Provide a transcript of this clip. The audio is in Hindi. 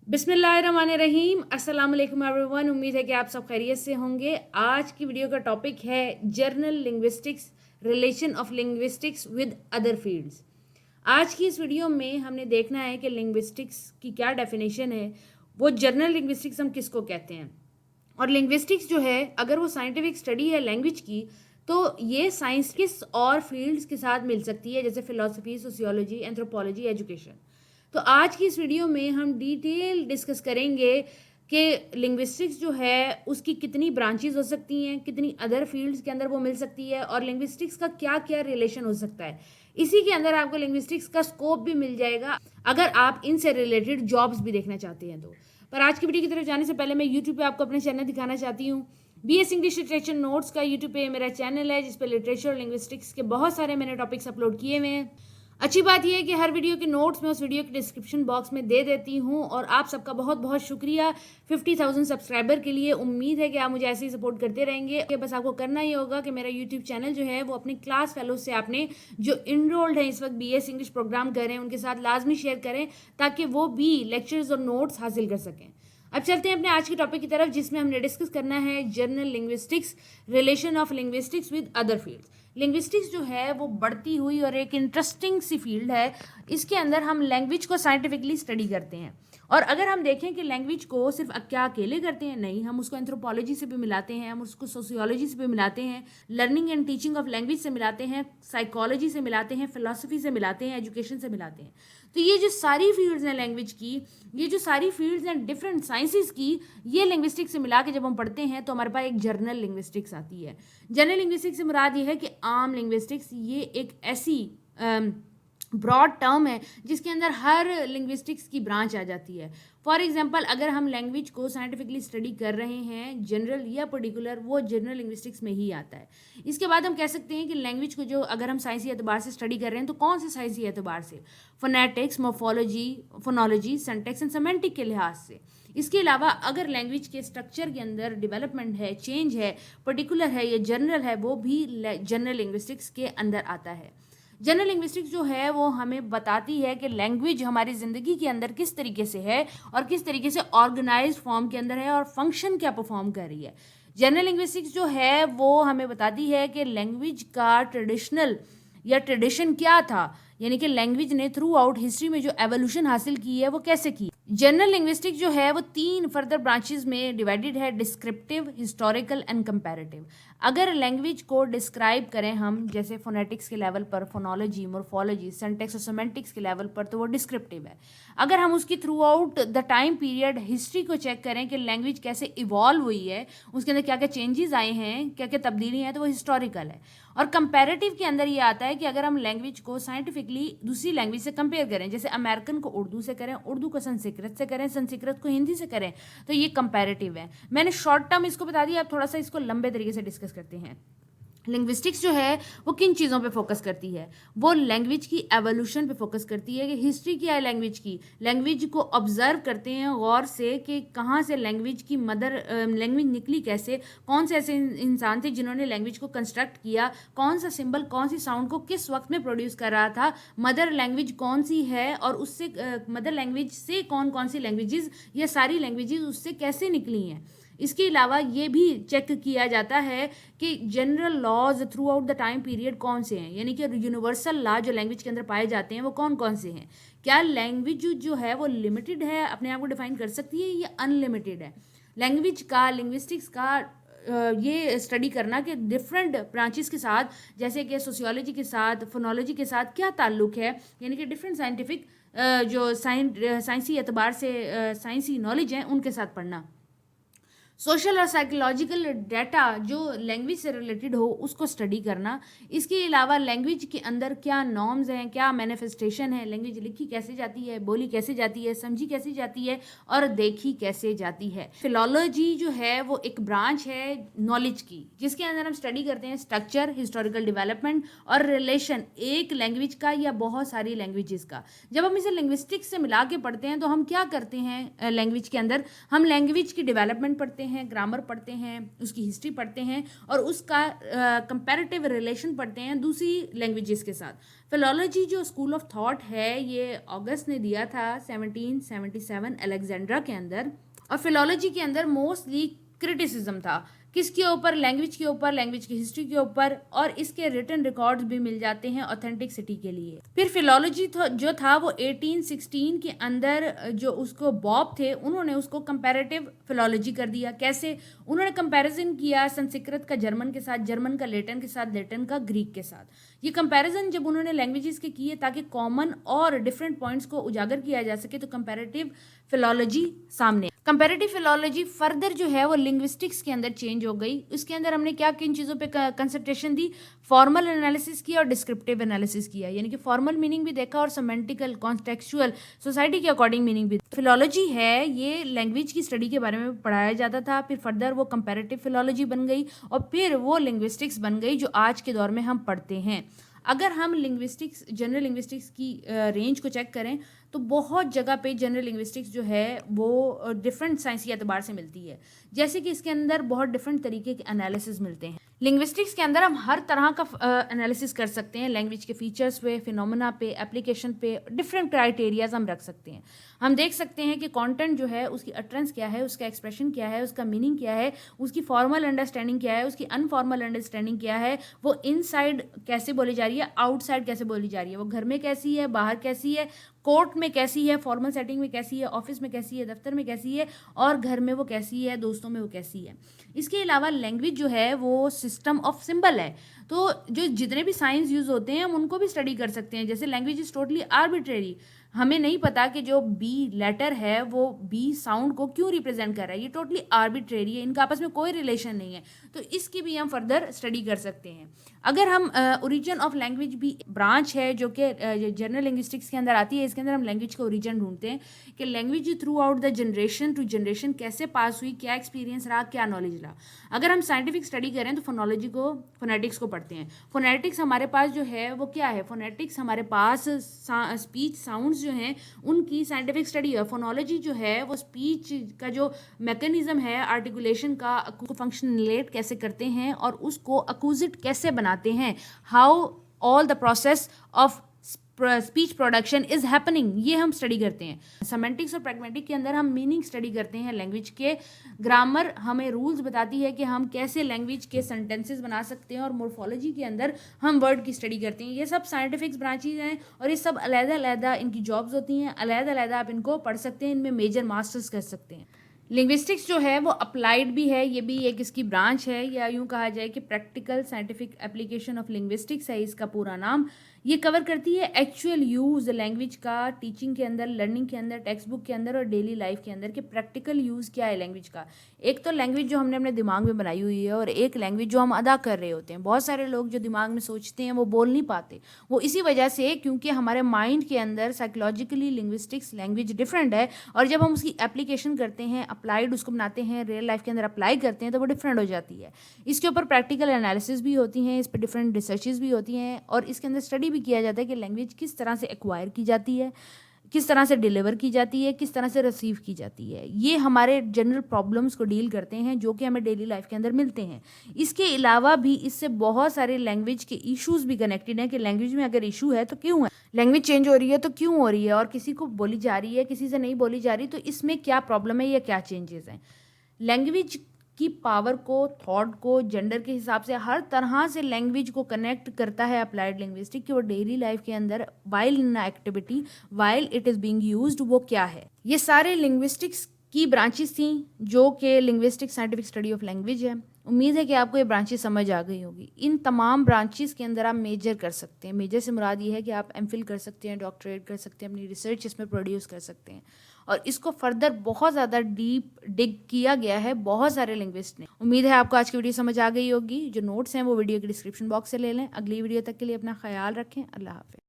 बिस्मिल्लाहिर्रहमानिर्रहीम। अस्सलाम वालेकुम एवरीवन। उम्मीद है कि आप सब खैरियत से होंगे। आज की वीडियो का टॉपिक है journal linguistics, relation of linguistics with other fields. आज की इस वीडियो में हमने देखना है कि लिंग्विस्टिक्स की क्या डेफिनेशन है, वो जर्नल लिंग्विस्टिक्स हम किसको कहते हैं, और लिंग्विस्टिक्स जो है अगर वो साइंटिफिक स्टडी है लैंग्वेज की तो ये साइंस किस और फील्ड्स के साथ मिल सकती है, जैसे फिलोसफी, सोशियोलॉजी, एंथ्रोपोलॉजी, एजुकेशन। तो आज की इस वीडियो में हम डिटेल डिस्कस करेंगे कि लिंग्विस्टिक्स जो है उसकी कितनी ब्रांचेस हो सकती हैं, कितनी अदर फील्ड्स के अंदर वो मिल सकती है, और लिंग्विस्टिक्स का क्या क्या रिलेशन हो सकता है। इसी के अंदर आपको लिंग्विस्टिक्स का स्कोप भी मिल जाएगा अगर आप इनसे रिलेटेड जॉब्स भी देखना चाहते हैं तो। पर आज की वीडियो की तरफ जाने से पहले मैं यूट्यूब पे आपको अपने चैनल दिखाना चाहती हूँ। BS इंग्लिश लिटरेचर नोट्स का यूट्यूब पे मेरा चैनल है, जिस पे लिटरेचर और लिंग्विस्टिक्स के बहुत सारे मैंने टॉपिक्स अपलोड किए हुए हैं। अच्छी बात यह है कि हर वीडियो के नोट्स मैं उस वीडियो के डिस्क्रिप्शन बॉक्स में दे देती हूँ। और आप सबका बहुत बहुत शुक्रिया 50,000 सब्सक्राइबर के लिए। उम्मीद है कि आप मुझे ऐसे ही सपोर्ट करते रहेंगे। बस आपको करना ही होगा कि मेरा यूट्यूब चैनल जो है वो अपने क्लास फेलो से आपने जो इनरोल्ड है इस वक्त BS इंग्लिश प्रोग्राम कर रहे हैं उनके साथ लाजमी शेयर करें, ताकि वो भी लेक्चर्स और नोट्स हासिल कर सकें। अब चलते हैं अपने आज के टॉपिक की तरफ, जिसमें हमने डिस्कस करना है journal linguistics, relation of linguistics with other fields. Linguistics जो है वो बढ़ती हुई और एक इंटरेस्टिंग सी फील्ड है। इसके अंदर हम लैंग्वेज को साइंटिफिकली स्टडी करते हैं, और अगर हम देखें कि लैंग्वेज को सिर्फ क्या अकेले करते हैं, नहीं, हम उसको एंथ्रोपोलॉजी से भी मिलाते हैं, हम उसको सोशियोलॉजी से भी मिलाते हैं, learning and teaching of language से मिलाते हैं, साइकोलॉजी से मिलाते हैं, फिलोसफी से मिलाते हैं, एजुकेशन से मिलाते हैं। तो ये जो सारी फील्ड्स हैं लैंग्वेज की, ये जो सारी फील्ड्स हैं डिफरेंट साइंसेस की, ये लिंग्विस्टिक्स से मिला के जब हम पढ़ते हैं तो हमारे पास एक जर्नल लिंग्विस्टिक्स आती है। जर्नल लिंग्विस्टिक्स से मुराद ये है कि आम लिंग्विस्टिक्स ये एक ऐसी ब्रॉड टर्म है जिसके अंदर हर लिंग्विस्टिक्स की ब्रांच आ जाती है। फॉर एग्जांपल, अगर हम लैंग्वेज को साइंटिफिकली स्टडी कर रहे हैं जनरल या पर्टिकुलर, वो जनरल लिंग्विस्टिक्स में ही आता है। इसके बाद हम कह सकते हैं कि लैंग्वेज को जो अगर हम साइंसी एतबार से स्टडी कर रहे हैं तो कौन से साइंसी एतबार से, phonetics, morphology, phonology, syntax and semantic के लिहाज से। इसके अलावा अगर लैंग्वेज के स्ट्रक्चर के अंदर डेवलपमेंट है, चेंज है, पर्टिकुलर है या जनरल है, वो भी जनरल लिंग्विस्टिक्स के अंदर आता है। जनरल लिंग्विस्टिक्स जो है वो हमें बताती है कि लैंग्वेज हमारी ज़िंदगी के अंदर किस तरीके से है और किस तरीके से ऑर्गेनाइज्ड फॉर्म के अंदर है और फंक्शन क्या परफॉर्म कर रही है। जनरल लिंग्विस्टिक्स जो है वो हमें बताती है कि लैंग्वेज का ट्रेडिशनल या ट्रेडिशन क्या था, यानी कि लैंग्वेज ने थ्रू आउट हिस्ट्री में जो एवोल्यूशन हासिल की है वो कैसे की। जनरल लिंग्विस्टिक जो है वो 3 फर्दर ब्रांचेस में डिवाइडेड है, डिस्क्रिप्टिव, हिस्टोरिकल एंड कंपैरेटिव। अगर लैंग्वेज को डिस्क्राइब करें हम, जैसे फोनेटिक्स के लेवल पर फोनोलॉजी, मोर्फोलॉजी, सिंटैक्स और सेमेंटिक्स के लेवल पर, तो वो डिस्क्रिप्टिव है। अगर हम उसकी through out the time period history को चेक करें कि लैंग्वेज कैसे इवॉल्व हुई है, उसके अंदर क्या क्या चेंजेस आए हैं, क्या क्या तब्दीली हैं, तो वो हिस्टोरिकल है। और कंपैरेटिव के अंदर ये आता है कि अगर हम लैंग्वेज को साइंटिफिकली दूसरी लैंग्वेज से कंपेयर करें, जैसे अमेरिकन को उर्दू से करें, उर्दू को संस्कृत से करें, संस्कृत को हिंदी से करें, तो ये कंपैरेटिव है। मैंने शॉर्ट टर्म इसको बता दिया, अब थोड़ा सा इसको लंबे तरीके से डिस्कस करते हैं। लिंग्विस्टिक्स जो है वो किन चीज़ों पे फोकस करती है, वो लैंग्वेज की एवोल्यूशन पे फोकस करती है कि हिस्ट्री क्या है लैंग्वेज की। लैंग्वेज को ऑब्जर्व करते हैं गौर से कि कहाँ से लैंग्वेज की लैंग्वेज निकली, कैसे, कौन से ऐसे इंसान थे जिन्होंने लैंग्वेज को कंस्ट्रक्ट किया, कौन सा सिंबल कौन सी साउंड को किस वक्त में प्रोड्यूस कर रहा था, मदर लैंग्वेज कौन सी है, और उससे मदर लैंग्वेज से कौन कौन सी लैंग्वेजेस या सारी लैंग्वेजेस उससे कैसे निकली हैं। इसके अलावा ये भी चेक किया जाता है कि general laws throughout the time period कौन से हैं, यानी कि यूनिवर्सल लॉ जो लैंग्वेज के अंदर पाए जाते हैं वो कौन कौन से हैं। क्या लैंग्वेज जो है वो लिमिटेड है, अपने आप को डिफाइन कर सकती है, या अनलिमिटेड है। लैंग्वेज का, लिंग्विस्टिक्स का ये स्टडी करना कि डिफरेंट ब्रांचेस के साथ, जैसे कि सोशियोलॉजी के साथ, फोनोलॉजी के साथ क्या ताल्लुक है, यानी कि डिफरेंट साइंटिफिक जो साइंसी एतबार से साइंसी नॉलेज हैं उनके साथ पढ़ना। सोशल और साइकोलॉजिकल डाटा जो लैंग्वेज से रिलेटेड हो उसको स्टडी करना। इसके अलावा लैंग्वेज के अंदर क्या नॉर्म्स हैं, क्या मैनिफेस्टेशन है, लैंग्वेज लिखी कैसे जाती है, बोली कैसे जाती है, समझी कैसे जाती है और देखी कैसे जाती है। फिलोलॉजी जो है वो एक ब्रांच है नॉलेज की, जिसके अंदर हम स्टडी करते हैं स्ट्रक्चर, हिस्टोरिकल डेवलपमेंट और रिलेशन एक लैंग्वेज का या बहुत सारी लैंग्वेजेस का। जब हम इसे लिंग्विस्टिक्स से मिला के पढ़ते हैं तो हम क्या करते हैं, लैंग्वेज के अंदर हम लैंग्वेज की डेवलपमेंट पढ़ते हैं, हैं, ग्रामर पढ़ते हैं, उसकी हिस्ट्री पढ़ते हैं और उसका कंपैरेटिव रिलेशन पढ़ते हैं दूसरी लैंग्वेजेस के साथ। फिलोलॉजी जो स्कूल ऑफ थॉट है ये ऑगस्ट ने दिया था 1777 अलेक्जेंड्रा के अंदर, और फिलोलॉजी के अंदर मोस्टली क्रिटिसिज्म था। किसके ऊपर? लैंग्वेज के ऊपर, लैंग्वेज की हिस्ट्री के ऊपर, और इसके रिटन रिकॉर्ड्स भी मिल जाते हैं ऑथेंटिसिटी के लिए। फिर फिलोलॉजी जो था वो 1816 के अंदर जो उसको बॉब थे उन्होंने उसको कंपैरेटिव फिलोलॉजी कर दिया। कैसे? उन्होंने कंपैरिजन किया संस्कृत का जर्मन के साथ, जर्मन का लेटिन के साथ, लेटिन का ग्रीक के साथ। ये कंपैरिजन जब उन्होंने लैंग्वेजेस के किए ताकि कॉमन और डिफरेंट पॉइंट्स को उजागर किया जा सके, तो कंपैरेटिव फिलोलॉजी सामने। कंपैरेटिव फिलोलॉजी फर्दर जो है वो लिंग्विस्टिक्स के अंदर चेंज हो गई। उसके अंदर हमने क्या किन चीज़ों पे कंसंट्रेशन दी? फॉर्मल एनालिसिस किया और डिस्क्रिप्टिव एनालिसिस किया, यानी कि फॉर्मल मीनिंग भी देखा और सेमेंटिकल, कॉन्टेक्चुअल, सोसाइटी के अकॉर्डिंग मीनिंग भी। फिलोलॉजी है ये लैंग्वेज की स्टडी के बारे में पढ़ाया जाता था, फिर फर्दर वो कंपैरेटिव फिलोलॉजी बन गई और फिर वो लिंग्विस्टिक्स बन गई जो आज के दौर में हम पढ़ते हैं। अगर हम लिंग्विस्टिक्स, जनरल लिंग्विस्टिक्स की रेंज को चेक करें तो बहुत जगह पे जनरल लिंग्विस्टिक्स जो है वो डिफरेंट साइंस के एतबार से मिलती है। जैसे कि इसके अंदर बहुत डिफरेंट तरीके के एनालिसिस मिलते हैं। लिंग्विस्टिक्स के अंदर हम हर तरह का एनालिसिस कर सकते हैं, लैंग्वेज के फीचर्स पे, फिनोमेना पे, एप्लीकेशन पे, डिफरेंट क्राइटेरियाज हम रख सकते हैं। हम देख सकते हैं कि कंटेंट जो है उसकी अटरेंस क्या है, उसका एक्सप्रेशन क्या है, उसका मीनिंग क्या है, उसकी फॉर्मल अंडरस्टैंडिंग क्या है, उसकी अनफॉर्मल अंडरस्टैंडिंग क्या है, वो इनसाइड कैसे बोली जा रही है, आउटसाइड कैसे बोली जा रही है, वो घर में कैसी है, बाहर कैसी है, कोर्ट में कैसी है, फॉर्मल सेटिंग में कैसी है, ऑफिस में कैसी है, दफ्तर में कैसी है, और घर में वो कैसी है, दोस्तों में वो कैसी है। इसके अलावा लैंग्वेज जो है वो सिस्टम ऑफ सिंबल है। तो जो जितने भी साइंस यूज होते हैं हम उनको भी स्टडी कर सकते हैं। जैसे लैंग्वेज इज टोटली आर्बिट्रेरी, हमें नहीं पता कि जो बी लेटर है वो बी साउंड को क्यों रिप्रेजेंट कर रहा है, ये टोटली आर्बिट्रेरी है, इनका आपस में कोई रिलेशन नहीं है। तो इसकी भी हम फर्दर स्टडी कर सकते हैं। अगर हम ओरिजिन ऑफ लैंग्वेज भी ब्रांच है जो कि जनरल लिंग्विस्टिक्स के अंदर आती है, इसके अंदर हम लैंग्वेज का ओरिजिन ढूंढते हैं कि language throughout the generation to generation कैसे पास हुई, क्या एक्सपीरियंस रहा, क्या नॉलेज रहा। अगर हम साइंटिफिक स्टडी करें तो फोनोलॉजी को, फोनेटिक्स को पढ़ते हैं। फोनेटिक्स हमारे पास जो है वो क्या है? फोनेटिक्स हमारे पास स्पीच साउंड्स जो हैं उनकी साइंटिफिक स्टडी है। फोनोलॉजी जो है वो स्पीच का जो मैकेनिज्म है आर्टिकुलेशन का, फंक्शनलेट कैसे करते हैं और उसको अक्यूजिट कैसे बनाते हैं, how all the process of speech production is happening, ये हम स्टडी करते हैं। सेमेंटिक्स और प्रैग्मेटिक के अंदर हम मीनिंग स्टडी करते हैं लैंग्वेज के। ग्रामर हमें रूल्स बताती है कि हम कैसे लैंग्वेज के सेंटेंसेस बना सकते हैं, और मोर्फोलॉजी के अंदर हम वर्ड की स्टडी करते हैं। ये सब साइंटिफिक ब्रांचेज हैं और ये सब अलग-अलग इनकी जॉब्स होती हैं, अलग-अलग आप इनको पढ़ सकते हैं, इनमें मेजर मास्टर्स कर सकते हैं। लिंग्विस्टिक्स जो है वो अप्लाइड भी है, ये भी एक इसकी ब्रांच है, या यूँ कहा जाए कि practical scientific application of linguistics है इसका पूरा नाम। ये कवर करती है एक्चुअल यूज़ लैंग्वेज का, टीचिंग के अंदर, लर्निंग के अंदर, टेक्स्ट बुक के अंदर और डेली लाइफ के अंदर, कि प्रैक्टिकल यूज़ क्या है लैंग्वेज का। एक तो लैंग्वेज जो हमने अपने दिमाग में बनाई हुई है और एक लैंग्वेज जो हम अदा कर रहे होते हैं। बहुत सारे लोग जो दिमाग में सोचते हैं वो बोल नहीं पाते, वो इसी वजह से क्योंकि हमारे माइंड के अंदर साइकोलॉजिकली लिंग्विस्टिक्स लैंग्वेज डिफरेंट है, और जब हम उसकी एप्लीकेशन करते हैं, अप्लाइड उसको बनाते हैं, रियल लाइफ के अंदर अप्लाई करते हैं, तो वो डिफरेंट हो जाती है। इसके ऊपर प्रैक्टिकल एनालिसिस भी होती हैं, इस पर डिफरेंट रिसर्चेज भी होती हैं, और इसके अंदर स्टडी भी किया जाता है कि लैंग्वेज किस तरह से एक्वायर की जाती है, किस तरह से डिलीवर की जाती है, किस तरह से रिसीव की जाती है। ये हमारे जनरल प्रॉब्लम्स को डील करते हैं जो कि हमें डेली लाइफ के अंदर मिलते हैं। इसके अलावा भी इससे बहुत सारे लैंग्वेज के इश्यूज भी कनेक्टेड हैं कि लैंग्वेज में अगर इशू है तो क्यों है, लैंग्वेज चेंज हो रही है तो क्यों हो रही है, और किसी को बोली जा रही है, किसी से नहीं बोली जा रही, तो इसमें क्या प्रॉब्लम है या क्या चेंजेस हैं। लैंग्वेज की पावर को, थॉट को, जेंडर के हिसाब से हर तरह से लैंग्वेज को कनेक्ट करता है अप्लाइड लिंग्विस्टिक, कि वो डेली लाइफ के अंदर while in activity, while it is being used, वो क्या है। ये सारे लिंग्विस्टिक्स की ब्रांचेस थी जो कि linguistic scientific study of language है। उम्मीद है कि आपको ये ब्रांचेस समझ आ गई होगी। इन तमाम ब्रांचेस के अंदर आप मेजर कर सकते हैं। मेजर से मुराद ये है कि आप एमफिल कर सकते हैं, डॉक्टरेट कर सकते हैं, अपनी रिसर्च इसमें प्रोड्यूस कर सकते हैं, और इसको फर्दर बहुत ज़्यादा डीप डिग किया गया है बहुत सारे लिंग्विस्ट ने। उम्मीद है आपको आज की वीडियो समझ आ गई होगी। जो नोट्स हैं वो वीडियो के डिस्क्रिप्शन बॉक्स से ले लें। अगली वीडियो तक के लिए अपना ख्याल रखें। अल्लाह हाफ़िज़।